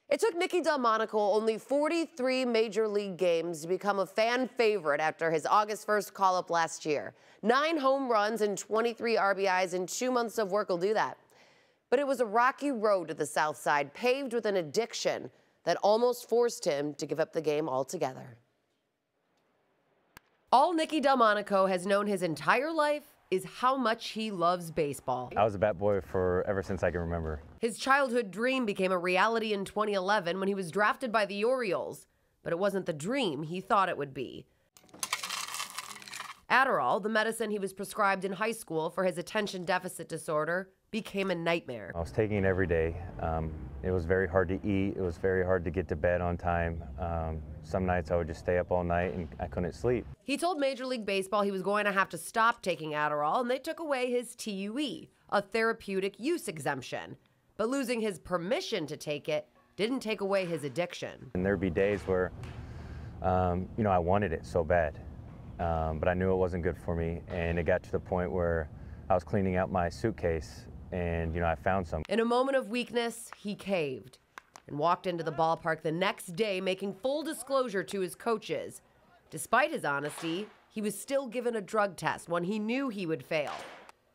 It took Nicky Delmonico only 43 major league games to become a fan favorite after his August 1st call-up last year. 9 home runs and 23 RBIs in 2 months of work will do that. But it was a rocky road to the South Side, paved with an addiction that almost forced him to give up the game altogether. All Nicky Delmonico has known his entire life is how much he loves baseball. I was a bat boy ever since I can remember. His childhood dream became a reality in 2011 when he was drafted by the Orioles, but it wasn't the dream he thought it would be. Adderall, the medicine he was prescribed in high school for his attention deficit disorder, became a nightmare. I was taking it every day. It was very hard to eat. It was very hard to get to bed on time. Some nights I would just stay up all night and I couldn't sleep. He told Major League Baseball he was going to have to stop taking Adderall, and they took away his TUE, a therapeutic use exemption. But losing his permission to take it didn't take away his addiction. And there'd be days where, I wanted it so bad, but I knew it wasn't good for me. And it got to the point where I was cleaning out my suitcase and, I found some. In a moment of weakness, he caved and walked into the ballpark the next day, making full disclosure to his coaches. Despite his honesty, he was still given a drug test, one he knew he would fail.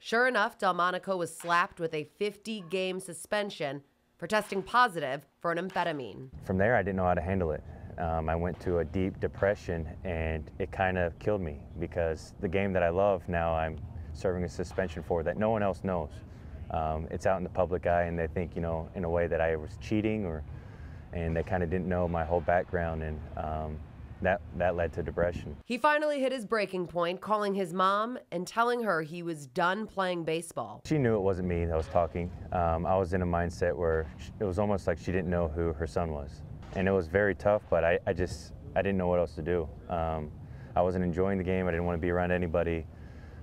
Sure enough, Delmonico was slapped with a 50-game suspension for testing positive for an amphetamine. From there, I didn't know how to handle it. I went to a deep depression, and it kind of killed me because the game that I love now I'm serving a suspension for that no one else knows. It's out in the public eye, and they think, in a way that I was cheating, and they kind of didn't know my whole background, and that led to depression. He finally hit his breaking point, calling his mom and telling her he was done playing baseball. She knew it wasn't me that was talking. I was in a mindset where it was almost like she didn't know who her son was. And it was very tough, but I didn't know what else to do. I wasn't enjoying the game. I didn't want to be around anybody.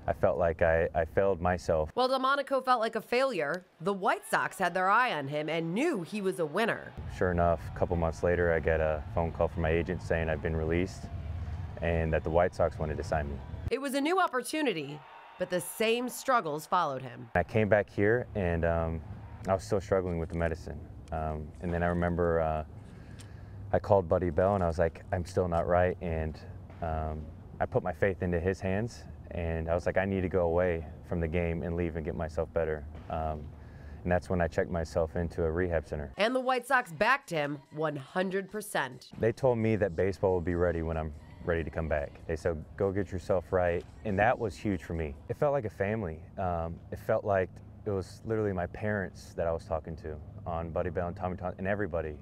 I felt like I failed myself. While Delmonico felt like a failure, the White Sox had their eye on him and knew he was a winner. Sure enough, a couple months later, I get a phone call from my agent saying I've been released and that the White Sox wanted to sign me. It was a new opportunity, but the same struggles followed him. I came back here and I was still struggling with the medicine. And then I remember I called Buddy Bell and I was like, I'm still not right. And I put my faith into his hands. And I was like, I need to go away from the game and leave and get myself better. And that's when I checked myself into a rehab center. And the White Sox backed him 100%. They told me that baseball will be ready when I'm ready to come back. They said, go get yourself right. And that was huge for me. It felt like a family. It felt like it was literally my parents that I was talking to on Buddy Bell and Tommy and everybody.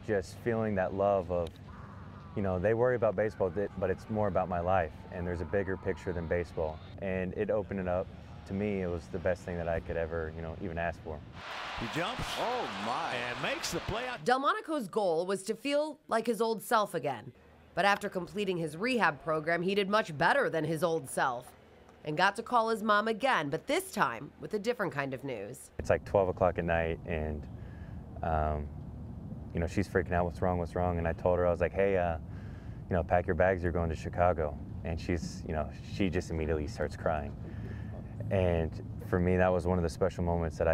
Just feeling that love of, they worry about baseball, but it's more about my life, and there's a bigger picture than baseball. And it opened it up. To me, it was the best thing that I could ever, even ask for. He jumps, oh my, and makes the play out. Delmonico's goal was to feel like his old self again. But after completing his rehab program, he did much better than his old self and got to call his mom again, but this time with a different kind of news. It's like 12 o'clock at night, and she's freaking out, what's wrong? And I told her, I was like, hey, pack your bags, you're going to Chicago. And she just immediately starts crying. And for me, that was one of the special moments that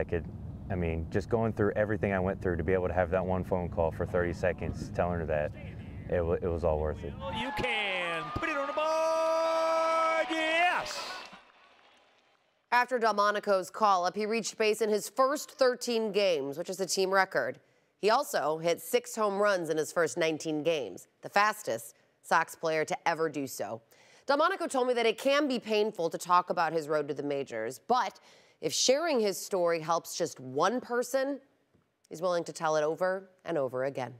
just going through everything I went through, to be able to have that one phone call for 30 seconds telling her that it was all worth it. You can put it on the board, yes! After Delmonico's call-up, he reached base in his first 13 games, which is a team record. He also hit 6 home runs in his first 19 games, the fastest Sox player to ever do so. Delmonico told me that it can be painful to talk about his road to the majors, but if sharing his story helps just one person, he's willing to tell it over and over again.